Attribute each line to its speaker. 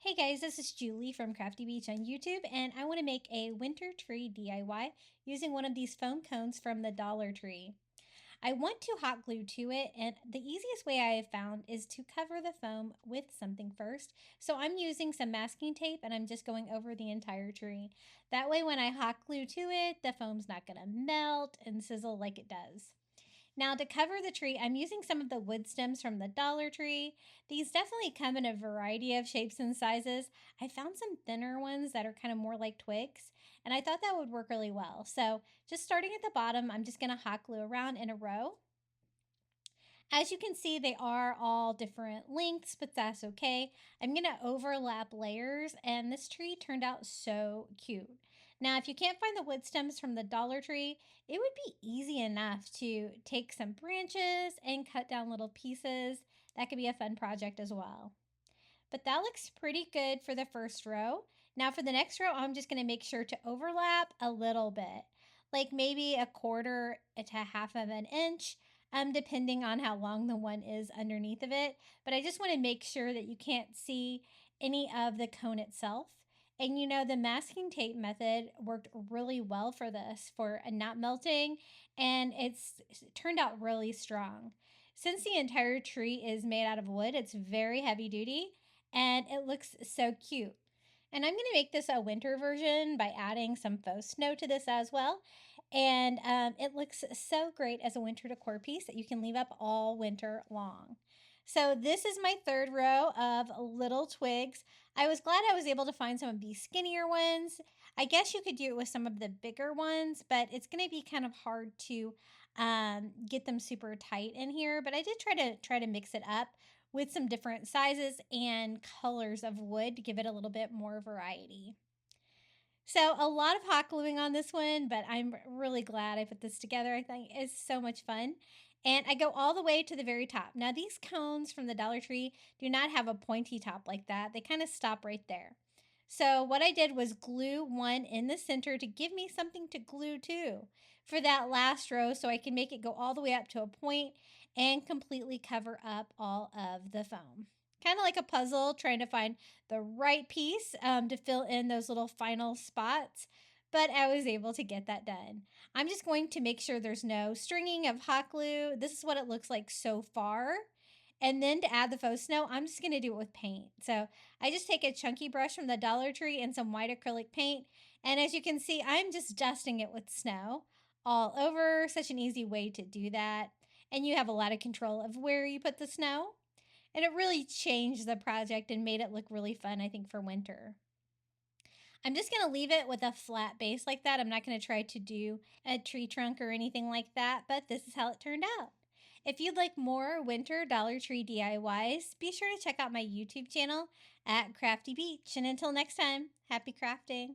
Speaker 1: Hey guys, this is Julie from Crafty Beach on YouTube, and I want to make a winter tree DIY using one of these foam cones from the Dollar Tree. I want to hot glue to it, and the easiest way I have found is to cover the foam with something first. So I'm using some masking tape and I'm just going over the entire tree. That way when I hot glue to it, the foam's not going to melt and sizzle like it does. Now to cover the tree, I'm using some of the wood stems from the Dollar Tree. These definitely come in a variety of shapes and sizes. I found some thinner ones that are kind of more like twigs, and I thought that would work really well. So just starting at the bottom, I'm just going to hot glue around in a row. As you can see, they are all different lengths, but that's okay. I'm going to overlap layers, and this tree turned out so cute. Now, if you can't find the wood stems from the Dollar Tree, it would be easy enough to take some branches and cut down little pieces. That could be a fun project as well. But that looks pretty good for the first row. Now for the next row, I'm just going to make sure to overlap a little bit, like maybe a quarter to half of an inch, depending on how long the one is underneath of it. But I just want to make sure that you can't see any of the cone itself. And you know, the masking tape method worked really well for this, for not melting, and it's turned out really strong. Since the entire tree is made out of wood, it's very heavy duty and it looks so cute. And I'm going to make this a winter version by adding some faux snow to this as well. And it looks so great as a winter decor piece that you can leave up all winter long. So this is my third row of little twigs. I was glad I was able to find some of these skinnier ones. I guess you could do it with some of the bigger ones, but it's going to be kind of hard to get them super tight in here. But I did try to mix it up with some different sizes and colors of wood to give it a little bit more variety. So a lot of hot gluing on this one, but I'm really glad I put this together. I think it's so much fun. And I go all the way to the very top. Now these cones from the Dollar Tree do not have a pointy top like that. They kind of stop right there. So what I did was glue one in the center to give me something to glue to for that last row, so I can make it go all the way up to a point and completely cover up all of the foam. Kind of like a puzzle, trying to find the right piece to fill in those little final spots, but I was able to get that done. I'm just going to make sure there's no stringing of hot glue. This is what it looks like so far. And then to add the faux snow, I'm just going to do it with paint. So I just take a chunky brush from the Dollar Tree and some white acrylic paint. And as you can see, I'm just dusting it with snow all over. Such an easy way to do that. And you have a lot of control of where you put the snow. And it really changed the project and made it look really fun, I think, for winter. I'm just going to leave it with a flat base like that. I'm not going to try to do a tree trunk or anything like that, but this is how it turned out. If you'd like more winter Dollar Tree DIYs, be sure to check out my YouTube channel at Crafty Beach. And until next time, happy crafting.